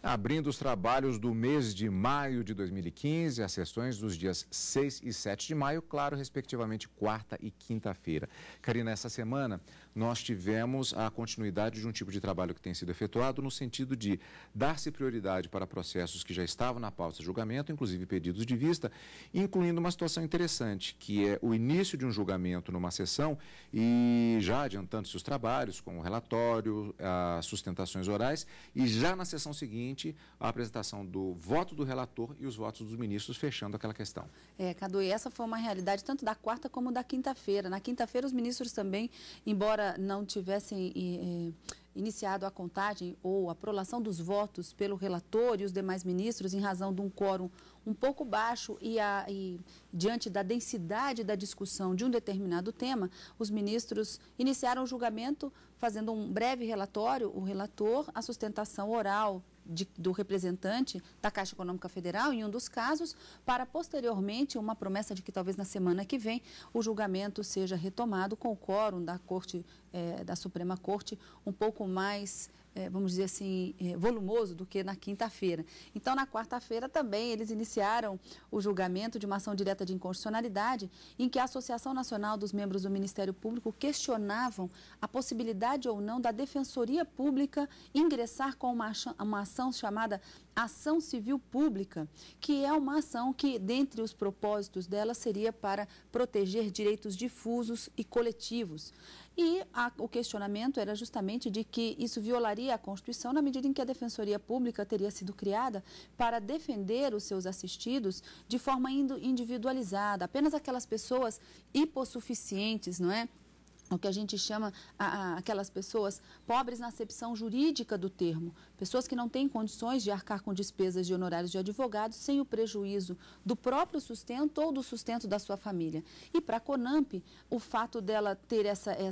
Abrindo os trabalhos do mês de maio de 2015, as sessões dos dias 6 e 7 de maio, claro, respectivamente, quarta e quinta-feira. Karina, essa semana nós tivemos a continuidade de um tipo de trabalho que tem sido efetuado no sentido de dar-se prioridade para processos que já estavam na pauta de julgamento, inclusive pedidos de vista, incluindo uma situação interessante, que é o início de um julgamento numa sessão e já adiantando-se os trabalhos, com o relatório, as sustentações orais, e já na sessão seguinte, a apresentação do voto do relator e os votos dos ministros, fechando aquela questão. Cadu, e essa foi uma realidade tanto da quarta como da quinta-feira. Na quinta-feira, os ministros também, embora não tivessem iniciado a contagem ou a prolação dos votos pelo relator e os demais ministros, em razão de um quórum um pouco baixo e diante da densidade da discussão de um determinado tema, os ministros iniciaram o julgamento fazendo um breve relatório, o relator, a sustentação oral do representante da Caixa Econômica Federal, em um dos casos, para posteriormente uma promessa de que talvez na semana que vem o julgamento seja retomado com o quórum da Corte, da Suprema Corte, um pouco mais, vamos dizer assim, volumoso do que na quinta-feira. Então, na quarta-feira também eles iniciaram o julgamento de uma ação direta de inconstitucionalidade em que a Associação Nacional dos Membros do Ministério Público questionavam a possibilidade ou não da Defensoria Pública ingressar com uma ação chamada Ação Civil Pública, que é uma ação que, dentre os propósitos dela, seria para proteger direitos difusos e coletivos. E o questionamento era justamente de que isso violaria a Constituição na medida em que a Defensoria Pública teria sido criada para defender os seus assistidos de forma individualizada, apenas aquelas pessoas hipossuficientes, não é? O que a gente chama aquelas pessoas pobres na acepção jurídica do termo, pessoas que não têm condições de arcar com despesas de honorários de advogados sem o prejuízo do próprio sustento ou do sustento da sua família. E para a CONAMP, o fato dela ter essa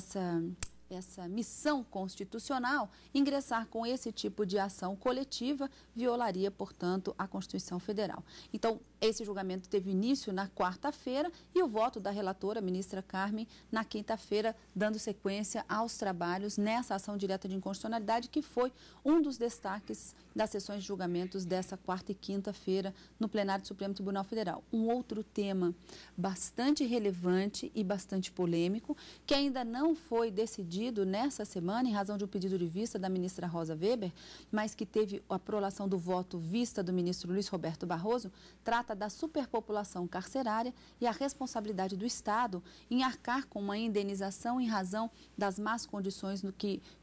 missão constitucional, ingressar com esse tipo de ação coletiva violaria, portanto, a Constituição Federal. Então, esse julgamento teve início na quarta-feira e o voto da relatora, a ministra Carmen, na quinta-feira, dando sequência aos trabalhos nessa ação direta de inconstitucionalidade, que foi um dos destaques das sessões de julgamentos dessa quarta e quinta-feira no plenário do Supremo Tribunal Federal. Um outro tema bastante relevante e bastante polêmico, que ainda não foi decidido nessa semana, em razão de um pedido de vista da ministra Rosa Weber, mas que teve a prolação do voto vista do ministro Luiz Roberto Barroso, trata da superpopulação carcerária e a responsabilidade do Estado em arcar com uma indenização em razão das más condições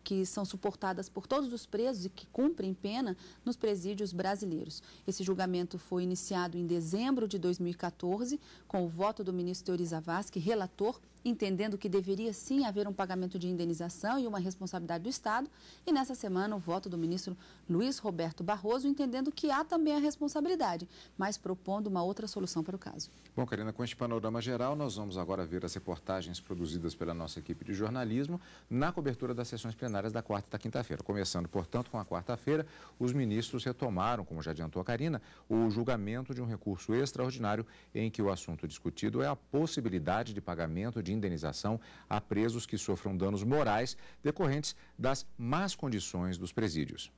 que são suportadas por todos os presos e que cumprem pena nos presídios brasileiros. Esse julgamento foi iniciado em dezembro de 2014, com o voto do ministro Teori Zavascki, relator, entendendo que deveria sim haver um pagamento de indenização e uma responsabilidade do Estado, e nessa semana o voto do ministro Luiz Roberto Barroso, entendendo que há também a responsabilidade, mas propondo uma outra solução para o caso. Bom, Karina, com este panorama geral, nós vamos agora ver as reportagens produzidas pela nossa equipe de jornalismo na cobertura das sessões plenárias da quarta e da quinta-feira. Começando, portanto, com a quarta-feira, os ministros retomaram, como já adiantou a Karina, o julgamento de um recurso extraordinário em que o assunto discutido é a possibilidade de pagamento de indenização a presos que sofram danos morais decorrentes das más condições dos presídios.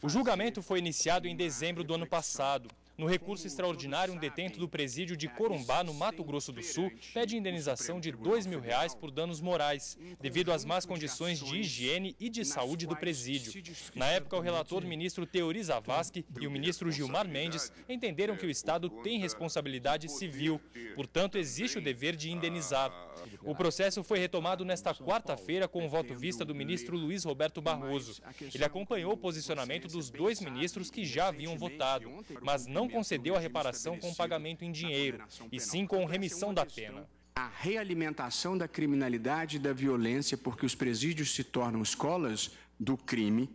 O julgamento foi iniciado em dezembro do ano passado. No recurso extraordinário, um detento do presídio de Corumbá, no Mato Grosso do Sul, pede indenização de R$2.000 por danos morais, devido às más condições de higiene e de saúde do presídio. Na época, o relator ministro Teori Zavascki e o ministro Gilmar Mendes entenderam que o Estado tem responsabilidade civil, portanto, existe o dever de indenizar. O processo foi retomado nesta quarta-feira com o voto vista do ministro Luiz Roberto Barroso. Ele acompanhou o posicionamento dos dois ministros que já haviam votado, mas não concedeu a reparação com pagamento em dinheiro, e sim com remissão da pena. A realimentação da criminalidade e da violência, porque os presídios se tornam escolas do crime.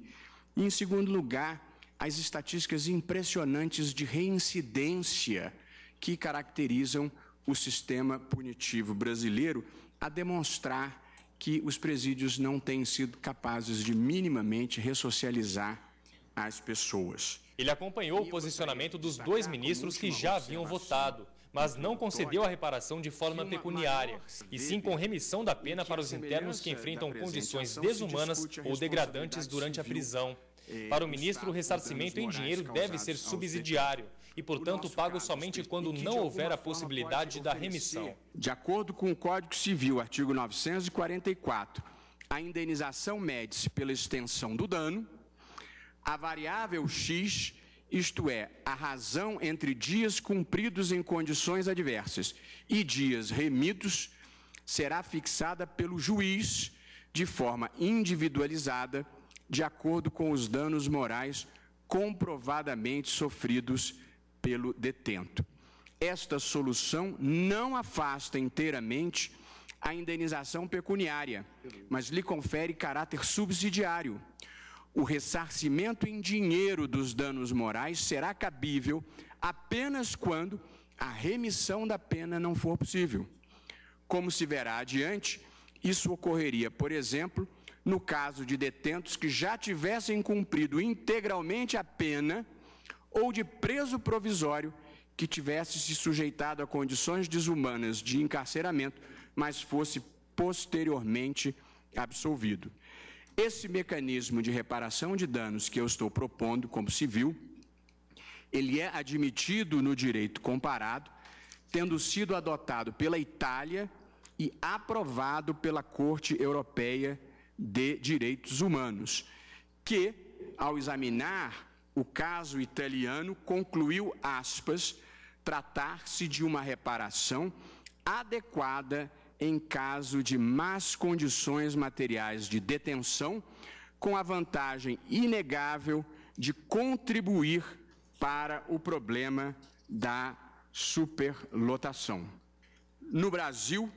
E, em segundo lugar, as estatísticas impressionantes de reincidência que caracterizam o sistema punitivo brasileiro, a demonstrar que os presídios não têm sido capazes de minimamente ressocializar as pessoas. Ele acompanhou o posicionamento dos dois ministros que já haviam votado, mas não concedeu a reparação de forma pecuniária, e sim com remissão da pena para os internos que enfrentam condições desumanas ou degradantes durante a prisão. Para o ministro, o ressarcimento em dinheiro deve ser subsidiário e, portanto, pago somente quando não houver a possibilidade da remissão. De acordo com o Código Civil, artigo 944, a indenização mede-se pela extensão do dano, a variável X, isto é, a razão entre dias cumpridos em condições adversas e dias remidos, será fixada pelo juiz de forma individualizada, de acordo com os danos morais comprovadamente sofridos pelo detento. Esta solução não afasta inteiramente a indenização pecuniária, mas lhe confere caráter subsidiário. O ressarcimento em dinheiro dos danos morais será cabível apenas quando a remissão da pena não for possível. Como se verá adiante, isso ocorreria, por exemplo, no caso de detentos que já tivessem cumprido integralmente a pena ou de preso provisório que tivesse se sujeitado a condições desumanas de encarceramento, mas fosse posteriormente absolvido. Esse mecanismo de reparação de danos que eu estou propondo como civil, ele é admitido no direito comparado, tendo sido adotado pela Itália e aprovado pela Corte Europeia de Direitos Humanos, que, ao examinar o caso italiano, concluiu, aspas, tratar-se de uma reparação adequada em caso de más condições materiais de detenção, com a vantagem inegável de contribuir para o problema da superlotação. No Brasil,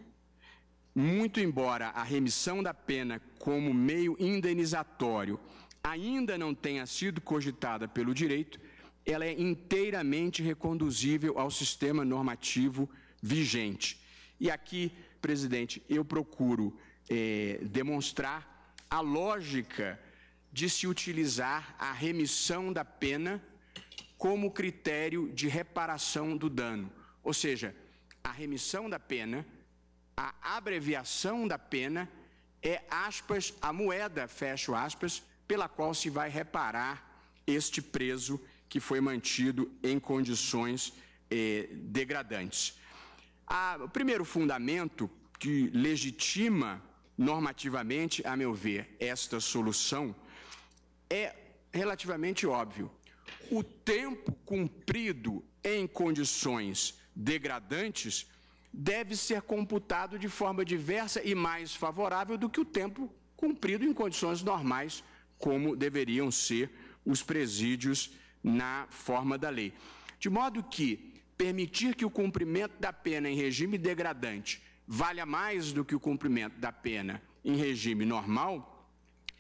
muito embora a remissão da pena como meio indenizatório ainda não tenha sido cogitada pelo direito, ela é inteiramente reconduzível ao sistema normativo vigente. E aqui, presidente, eu procuro demonstrar a lógica de se utilizar a remissão da pena como critério de reparação do dano. Ou seja, a remissão da pena, a abreviação da pena é, aspas, a moeda, fecho aspas, pela qual se vai reparar este preso que foi mantido em condições degradantes. O primeiro fundamento que legitima normativamente, a meu ver, esta solução é relativamente óbvio. O tempo cumprido em condições degradantes deve ser computado de forma diversa e mais favorável do que o tempo cumprido em condições normais, como deveriam ser os presídios na forma da lei. De modo que permitir que o cumprimento da pena em regime degradante valha mais do que o cumprimento da pena em regime normal,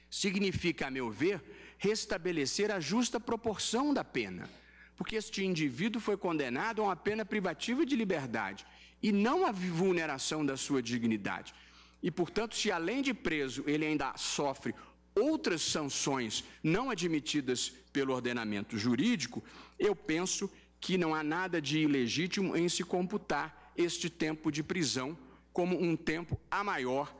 significa, a meu ver, restabelecer a justa proporção da pena, porque este indivíduo foi condenado a uma pena privativa de liberdade e não a vulneração da sua dignidade. E, portanto, se além de preso ele ainda sofre outras sanções não admitidas pelo ordenamento jurídico, eu penso que não há nada de ilegítimo em se computar este tempo de prisão como um tempo a maior,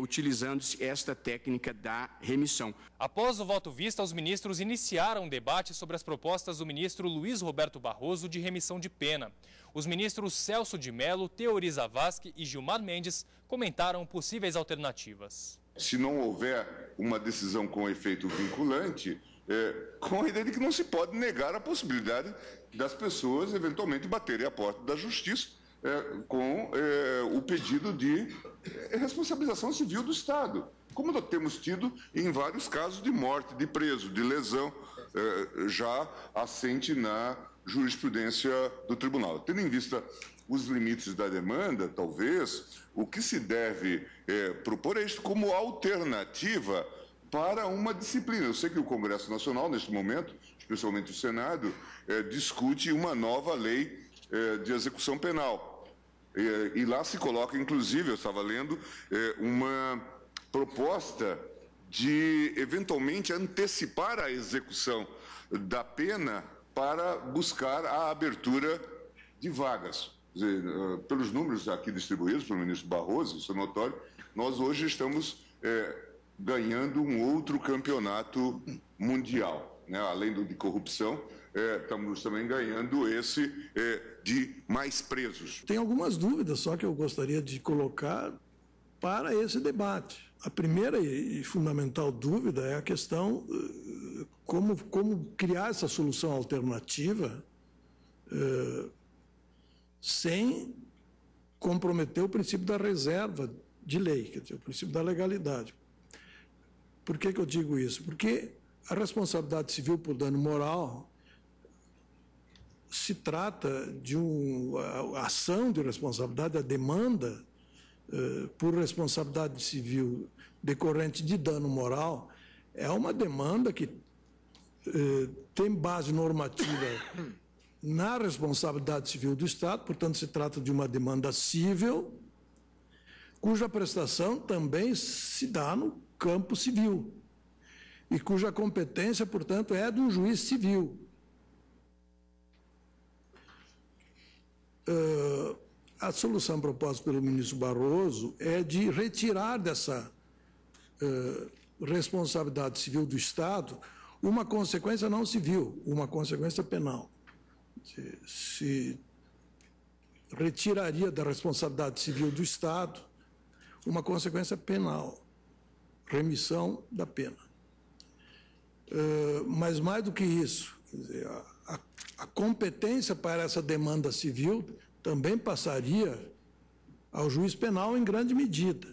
utilizando-se esta técnica da remissão. Após o voto vista, os ministros iniciaram um debate sobre as propostas do ministro Luiz Roberto Barroso de remissão de pena. Os ministros Celso de Mello, Teori Zavascki e Gilmar Mendes comentaram possíveis alternativas. Se não houver uma decisão com efeito vinculante, com a ideia de que não se pode negar a possibilidade das pessoas eventualmente baterem a porta da justiça com o pedido de responsabilização civil do Estado, como nós temos tido em vários casos de morte, de preso, de lesão, já assente na jurisprudência do tribunal. Tendo em vista os limites da demanda, talvez, o que se deve propor é isto como alternativa para uma disciplina. Eu sei que o Congresso Nacional, neste momento, especialmente o Senado, discute uma nova lei de execução penal. E lá se coloca, inclusive, eu estava lendo, uma proposta de, eventualmente, antecipar a execução da pena para buscar a abertura de vagas. Quer dizer, pelos números aqui distribuídos pelo ministro Barroso, isso é notório, nós hoje estamos ganhando um outro campeonato mundial, né? Além do de corrupção, estamos também ganhando esse de mais presos. Tem algumas dúvidas só que eu gostaria de colocar para esse debate. A primeira e fundamental dúvida é a questão como criar essa solução alternativa sem comprometer o princípio da reserva de lei, quer dizer, o princípio da legalidade. Por que eu digo isso? Porque a responsabilidade civil por dano moral se trata de uma ação de responsabilidade, a demanda por responsabilidade civil decorrente de dano moral é uma demanda que tem base normativa na responsabilidade civil do Estado, portanto, se trata de uma demanda cível, cuja prestação também se dá no campo civil e cuja competência, portanto, é do juiz civil. A solução proposta pelo ministro Barroso é de retirar dessa responsabilidade civil do Estado uma consequência não civil, uma consequência penal. Se retiraria da responsabilidade civil do Estado uma consequência penal, remissão da pena. Mas mais do que isso, quer dizer, a competência para essa demanda civil também passaria ao juiz penal em grande medida,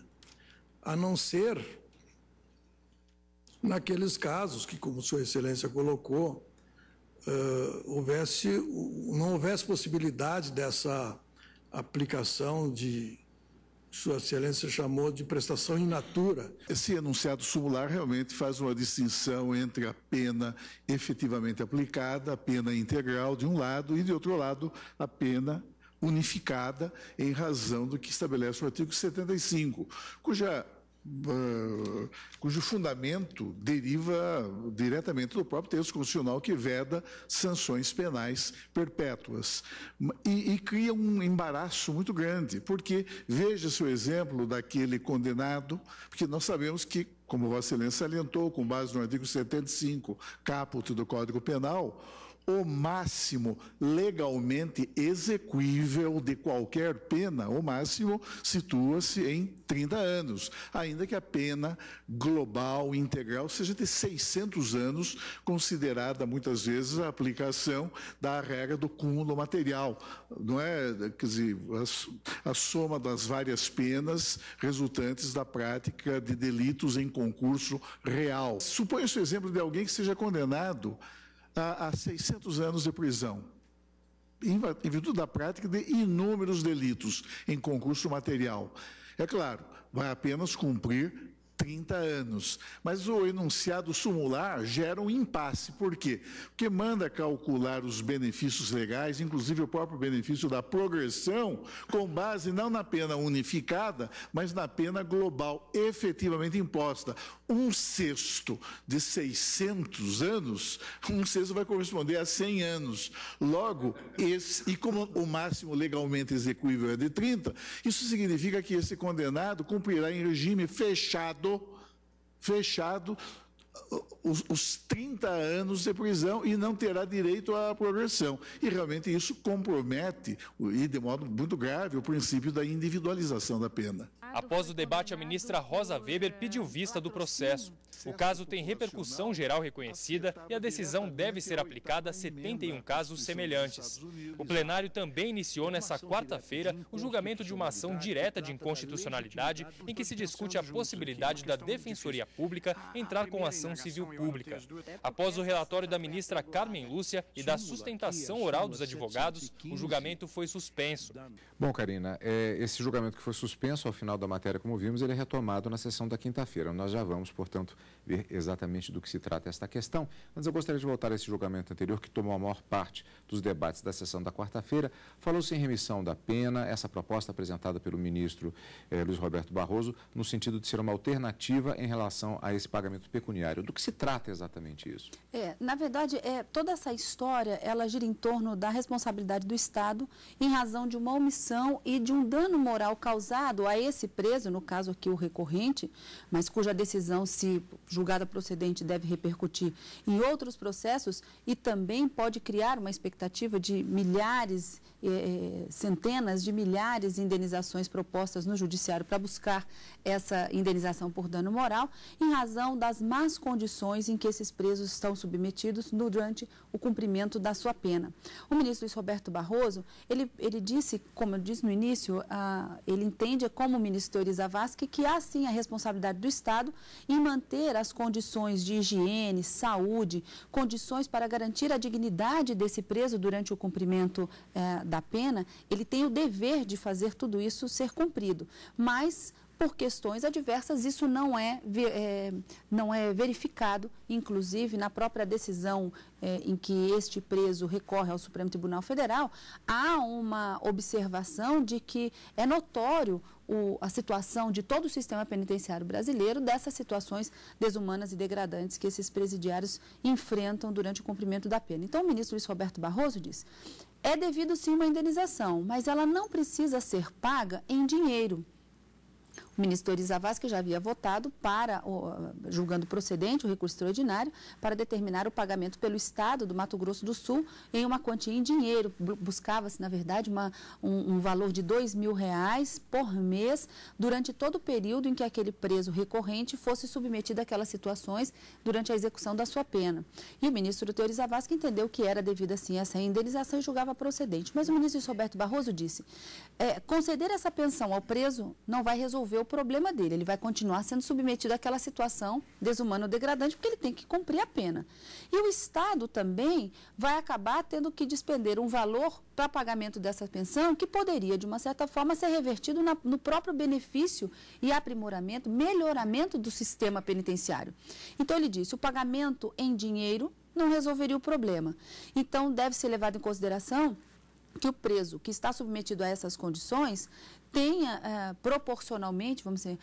a não ser naqueles casos que, como Sua Excelência colocou, não houvesse possibilidade dessa aplicação de, Sua Excelência chamou de prestação in natura. Esse enunciado sumular realmente faz uma distinção entre a pena efetivamente aplicada, a pena integral de um lado, e de outro lado, a pena unificada em razão do que estabelece o artigo 75, cujo fundamento deriva diretamente do próprio texto constitucional que veda sanções penais perpétuas. E cria um embaraço muito grande, porque veja-se o exemplo daquele condenado, porque nós sabemos que, como Vossa Excelência salientou, com base no artigo 75, caput do Código Penal, o máximo legalmente exequível de qualquer pena, o máximo situa-se em 30 anos, ainda que a pena global, integral, seja de 600 anos, considerada muitas vezes a aplicação da regra do cúmulo material. Não é, quer dizer, a soma das várias penas resultantes da prática de delitos em concurso real. Suponha-se o exemplo de alguém que seja condenado a 600 anos de prisão, em virtude da prática de inúmeros delitos em concurso material. É claro, vai apenas cumprir 30 anos. Mas o enunciado sumular gera um impasse. Por quê? Porque manda calcular os benefícios legais, inclusive o próprio benefício da progressão, com base não na pena unificada, mas na pena global efetivamente imposta. 1/6 de 600 anos, 1/6 vai corresponder a 100 anos. Logo, e como o máximo legalmente execuível é de 30, isso significa que esse condenado cumprirá em regime fechado os 30 anos de prisão e não terá direito à progressão. E realmente isso compromete, e de modo muito grave, o princípio da individualização da pena. Após o debate, a ministra Rosa Weber pediu vista do processo. O caso tem repercussão geral reconhecida e a decisão deve ser aplicada a 71 casos semelhantes. O plenário também iniciou nesta quarta-feira o julgamento de uma ação direta de inconstitucionalidade em que se discute a possibilidade da Defensoria Pública entrar com ação civil pública. Após o relatório da ministra Carmen Lúcia e da sustentação oral dos advogados, o julgamento foi suspenso. Bom, Karina, esse julgamento que foi suspenso ao final da matéria, como vimos, ele é retomado na sessão da quinta-feira. Nós já vamos, portanto, ver exatamente do que se trata esta questão. Mas eu gostaria de voltar a esse julgamento anterior, que tomou a maior parte dos debates da sessão da quarta-feira. Falou-se em remissão da pena, essa proposta apresentada pelo ministro Luiz Roberto Barroso, no sentido de ser uma alternativa em relação a esse pagamento pecuniário. judiciário. Do que se trata exatamente isso? Na verdade, toda essa história, ela gira em torno da responsabilidade do Estado em razão de uma omissão e de um dano moral causado a esse preso, no caso aqui o recorrente, mas cuja decisão, se julgada procedente, deve repercutir em outros processos e também pode criar uma expectativa de milhares, centenas de milhares de indenizações propostas no judiciário para buscar essa indenização por dano moral, em razão das más condições em que esses presos estão submetidos durante o cumprimento da sua pena. O ministro Luiz Roberto Barroso, ele disse, como eu disse no início, ele entende, como o ministro Teori Zavascki, que há sim a responsabilidade do Estado em manter as condições de higiene, saúde, condições para garantir a dignidade desse preso durante o cumprimento da pena. Ele tem o dever de fazer tudo isso ser cumprido, mas por questões adversas, isso não é verificado, inclusive na própria decisão em que este preso recorre ao Supremo Tribunal Federal, há uma observação de que é notório a situação de todo o sistema penitenciário brasileiro, dessas situações desumanas e degradantes que esses presidiários enfrentam durante o cumprimento da pena. Então, o ministro Luiz Roberto Barroso diz: é devido sim uma indenização, mas ela não precisa ser paga em dinheiro. O ministro Teori Zavascki já havia votado para, julgando procedente o recurso extraordinário, para determinar o pagamento pelo Estado do Mato Grosso do Sul em uma quantia em dinheiro. Buscava-se, na verdade, um valor de R$2.000 por mês durante todo o período em que aquele preso recorrente fosse submetido àquelas situações durante a execução da sua pena. E o ministro Teori Zavascki entendeu que era devida, sim, essa indenização e julgava procedente. Mas o ministro Roberto Barroso disse: conceder essa pensão ao preso não vai resolver o problema dele, ele vai continuar sendo submetido àquela situação desumana ou degradante, porque ele tem que cumprir a pena. E o Estado também vai acabar tendo que despender um valor para pagamento dessa pensão, que poderia, de uma certa forma, ser revertido no próprio benefício e aprimoramento, melhoramento do sistema penitenciário. Então, ele disse: o pagamento em dinheiro não resolveria o problema. Então, deve ser levado em consideração que o preso que está submetido a essas condições tenha proporcionalmente, vamos dizer,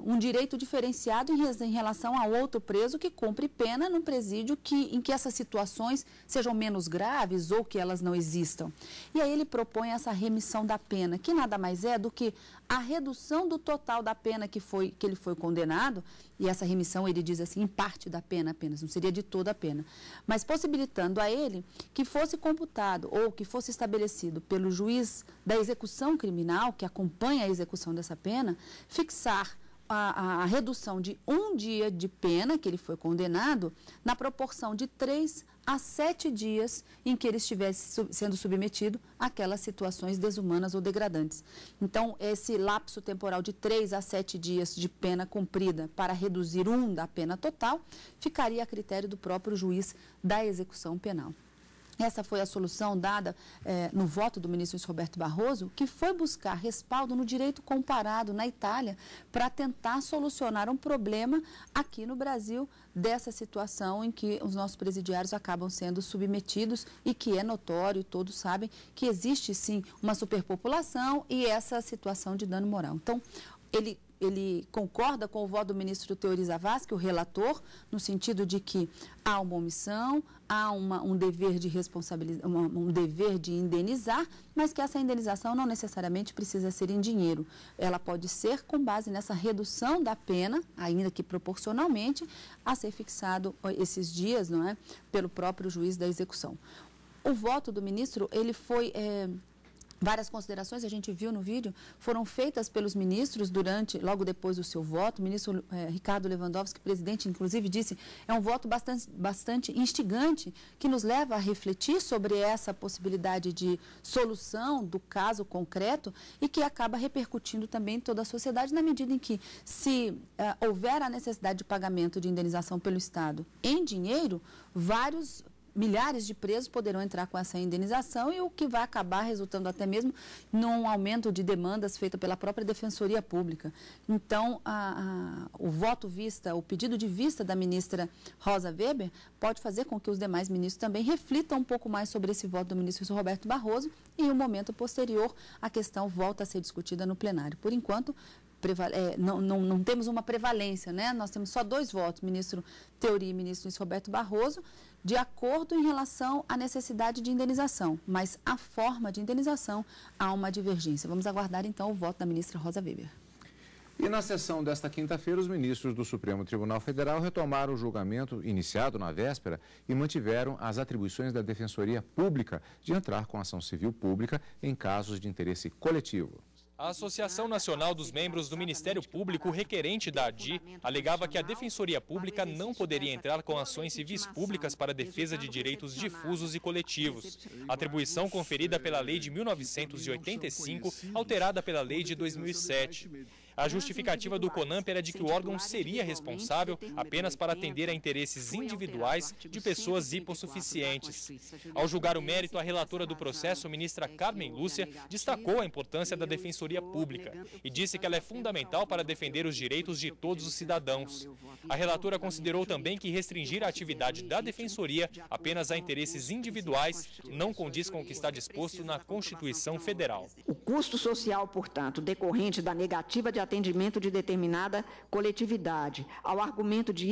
um direito diferenciado em relação a outro preso que cumpre pena num presídio em que essas situações sejam menos graves ou que elas não existam. E aí ele propõe essa remissão da pena, que nada mais é do que a redução do total da pena que ele foi condenado, e essa remissão, ele diz assim, em parte da pena apenas, não seria de toda a pena, mas possibilitando a ele que fosse computado ou que fosse estabelecido pelo juiz da execução criminal, que acompanha a execução dessa pena, fixar a redução de 1 dia de pena que ele foi condenado na proporção de 3 a 7 dias em que ele estivesse sendo submetido àquelas situações desumanas ou degradantes. Então, esse lapso temporal de 3 a 7 dias de pena cumprida para reduzir 1 da pena total, ficaria a critério do próprio juiz da execução penal. Essa foi a solução dada no voto do ministro Luiz Roberto Barroso, que foi buscar respaldo no direito comparado na Itália para tentar solucionar um problema aqui no Brasil dessa situação em que os nossos presidiários acabam sendo submetidos e que é notório, todos sabem, que existe sim uma superpopulação e essa situação de dano moral. Então, ele concorda com o voto do ministro Teori Zavascki, o relator, no sentido de que há uma omissão, há um dever de responsabilizar, um dever de indenizar, mas que essa indenização não necessariamente precisa ser em dinheiro. Ela pode ser com base nessa redução da pena, ainda que proporcionalmente, a ser fixado esses dias, não é, pelo próprio juiz da execução. O voto do ministro, ele foi... Várias considerações, a gente viu no vídeo, foram feitas pelos ministros logo depois do seu voto. O ministro Ricardo Lewandowski, presidente, inclusive, disse é um voto bastante instigante, que nos leva a refletir sobre essa possibilidade de solução do caso concreto e que acaba repercutindo também em toda a sociedade, na medida em que, se houver a necessidade de pagamento de indenização pelo Estado em dinheiro, milhares de presos poderão entrar com essa indenização e o que vai acabar resultando até mesmo num aumento de demandas feita pela própria Defensoria Pública. Então, o pedido de vista da ministra Rosa Weber pode fazer com que os demais ministros também reflitam um pouco mais sobre esse voto do ministro Roberto Barroso e, em um momento posterior, a questão volta a ser discutida no plenário. Por enquanto, não temos uma prevalência, né? Nós temos só 2 votos, ministro Teori e ministro Luiz Roberto Barroso, de acordo em relação à necessidade de indenização, mas a forma de indenização há uma divergência. Vamos aguardar, então, o voto da ministra Rosa Weber. E na sessão desta quinta-feira, os ministros do Supremo Tribunal Federal retomaram o julgamento iniciado na véspera e mantiveram as atribuições da Defensoria Pública de entrar com ação civil pública em casos de interesse coletivo. A Associação Nacional dos Membros do Ministério Público, requerente da ADI, alegava que a Defensoria Pública não poderia entrar com ações civis públicas para a defesa de direitos difusos e coletivos. Atribuição conferida pela Lei de 1985, alterada pela Lei de 2007. A justificativa do CONAMP era de que o órgão seria responsável apenas para atender a interesses individuais de pessoas hipossuficientes. Ao julgar o mérito, a relatora do processo, ministra Carmen Lúcia, destacou a importância da Defensoria Pública e disse que ela é fundamental para defender os direitos de todos os cidadãos. A relatora considerou também que restringir a atividade da Defensoria apenas a interesses individuais não condiz com o que está disposto na Constituição Federal. O custo social, portanto, decorrente da negativa de atendimento de determinada coletividade, ao argumento de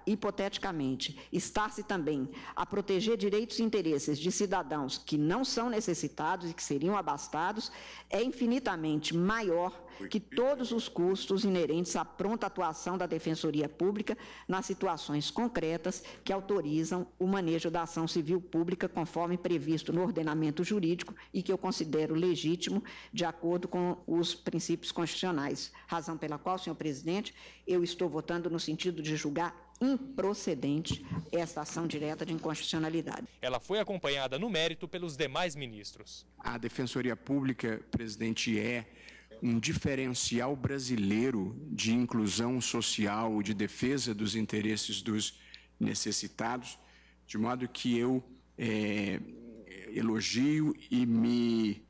hipoteticamente estar-se também a proteger direitos e interesses de cidadãos que não são necessitados e que seriam abastados, é infinitamente maior que todos os custos inerentes à pronta atuação da Defensoria Pública nas situações concretas que autorizam o manejo da ação civil pública conforme previsto no ordenamento jurídico e que eu considero legítimo de acordo com os princípios constitucionais. Razão pela qual, senhor presidente, eu estou votando no sentido de julgar improcedente esta ação direta de inconstitucionalidade. Ela foi acompanhada no mérito pelos demais ministros. A Defensoria Pública, presidente, é um diferencial brasileiro de inclusão social, de defesa dos interesses dos necessitados, de modo que eu elogio e me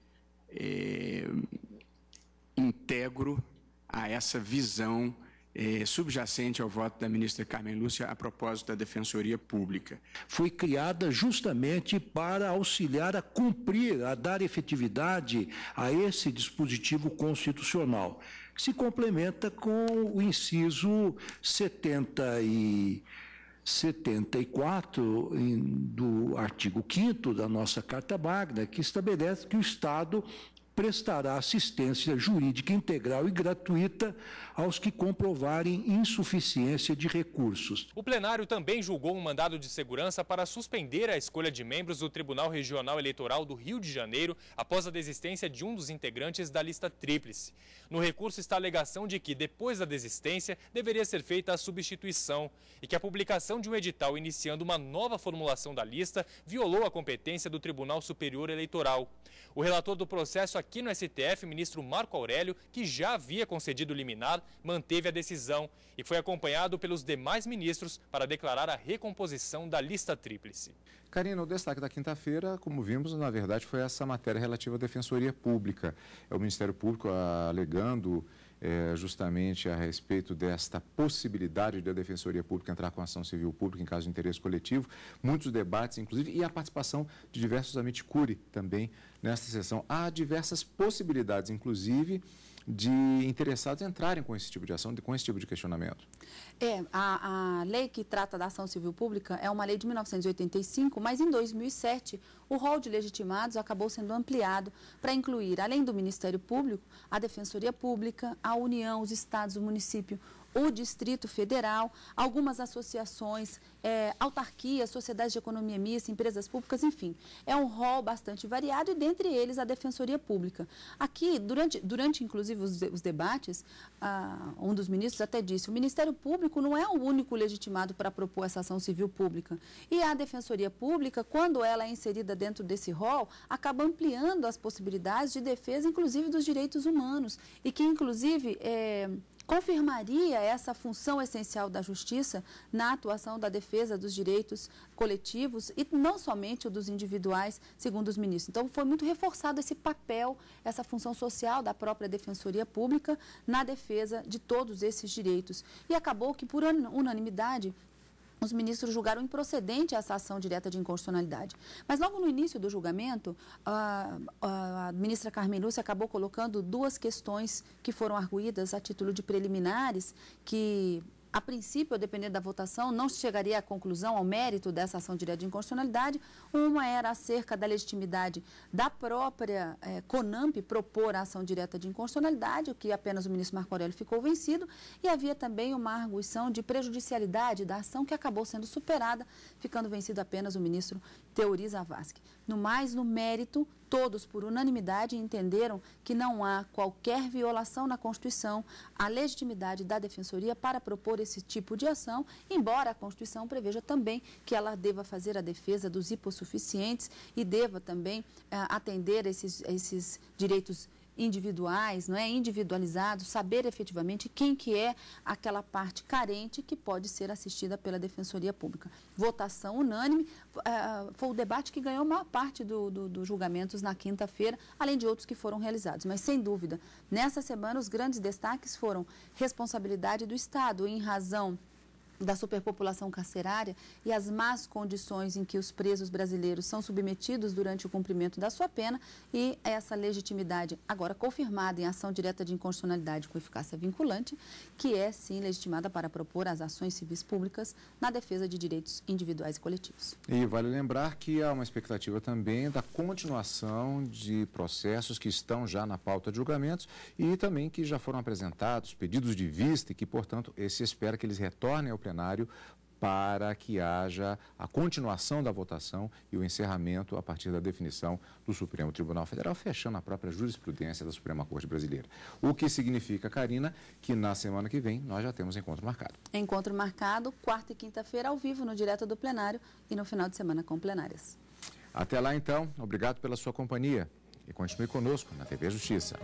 integro a essa visão subjacente ao voto da ministra Carmen Lúcia a propósito da Defensoria Pública. Foi criada justamente para auxiliar a cumprir, a dar efetividade a esse dispositivo constitucional, que se complementa com o inciso 74 do artigo 5º da nossa Carta Magna, que estabelece que o Estado prestará assistência jurídica integral e gratuita aos que comprovarem insuficiência de recursos. O plenário também julgou um mandado de segurança para suspender a escolha de membros do Tribunal Regional Eleitoral do Rio de Janeiro após a desistência de um dos integrantes da lista tríplice. No recurso está a alegação de que, depois da desistência, deveria ser feita a substituição e que a publicação de um edital iniciando uma nova formulação da lista violou a competência do Tribunal Superior Eleitoral. O relator do processo aqui no STF, ministro Marco Aurélio, que já havia concedido liminar, manteve a decisão e foi acompanhado pelos demais ministros para declarar a recomposição da lista tríplice. Karina, o destaque da quinta-feira, como vimos, na verdade foi essa matéria relativa à Defensoria Pública. É o Ministério Público alegando justamente a respeito desta possibilidade da Defensoria Pública entrar com ação civil pública em caso de interesse coletivo. Muitos debates, inclusive, e a participação de diversos amici curiae também nesta sessão. Há diversas possibilidades, inclusive, de interessados entrarem com esse tipo de ação, com esse tipo de questionamento. A lei que trata da ação civil pública é uma lei de 1985, mas em 2007 o rol de legitimados acabou sendo ampliado para incluir, além do Ministério Público, a Defensoria Pública, a União, os estados, o município, o Distrito Federal, algumas associações, autarquias, sociedades de economia mista, empresas públicas, enfim. É um rol bastante variado e, dentre eles, a Defensoria Pública. Aqui, durante inclusive, os debates, um dos ministros até disse, o Ministério Público não é o único legitimado para propor essa ação civil pública. E a Defensoria Pública, quando ela é inserida dentro desse rol, acaba ampliando as possibilidades de defesa, inclusive, dos direitos humanos. E que, inclusive, confirmaria essa função essencial da justiça na atuação da defesa dos direitos coletivos e não somente o dos individuais, segundo os ministros. Então, foi muito reforçado esse papel, essa função social da própria Defensoria Pública na defesa de todos esses direitos. E acabou que, por unanimidade, os ministros julgaram improcedente essa ação direta de inconstitucionalidade. Mas logo no início do julgamento, a ministra Carmen Lúcia acabou colocando duas questões que foram arguídas a título de preliminares, que, a princípio, a depender da votação, não chegaria à conclusão, ao mérito dessa ação direta de inconstitucionalidade. Uma era acerca da legitimidade da própria CONAMP propor a ação direta de inconstitucionalidade, o que apenas o ministro Marco Aurélio ficou vencido, e havia também uma arguição de prejudicialidade da ação que acabou sendo superada, ficando vencido apenas o ministro Teori Zavascki. No mais, no mérito, todos, por unanimidade, entenderam que não há qualquer violação na Constituição à legitimidade da Defensoria para propor esse tipo de ação, embora a Constituição preveja também que ela deva fazer a defesa dos hipossuficientes e deva também atender esses direitos individuais, não é, individualizados, saber efetivamente quem que é aquela parte carente que pode ser assistida pela Defensoria Pública. Votação unânime, foi o debate que ganhou a maior parte dos julgamentos na quinta-feira, além de outros que foram realizados. Mas, sem dúvida, nessa semana os grandes destaques foram responsabilidade do Estado em razão da superpopulação carcerária e as más condições em que os presos brasileiros são submetidos durante o cumprimento da sua pena, e essa legitimidade agora confirmada em ação direta de inconstitucionalidade com eficácia vinculante, que é sim legitimada para propor as ações civis públicas na defesa de direitos individuais e coletivos. E vale lembrar que há uma expectativa também da continuação de processos que estão já na pauta de julgamentos e também que já foram apresentados pedidos de vista e que, portanto, se espera que eles retornem ao plenário para que haja a continuação da votação e o encerramento a partir da definição do Supremo Tribunal Federal, fechando a própria jurisprudência da Suprema Corte Brasileira. O que significa, Karina, que na semana que vem nós já temos encontro marcado. Encontro marcado, quarta e quinta-feira, ao vivo, no Direto do Plenário, e no final de semana com plenárias. Até lá, então. Obrigado pela sua companhia e continue conosco na TV Justiça.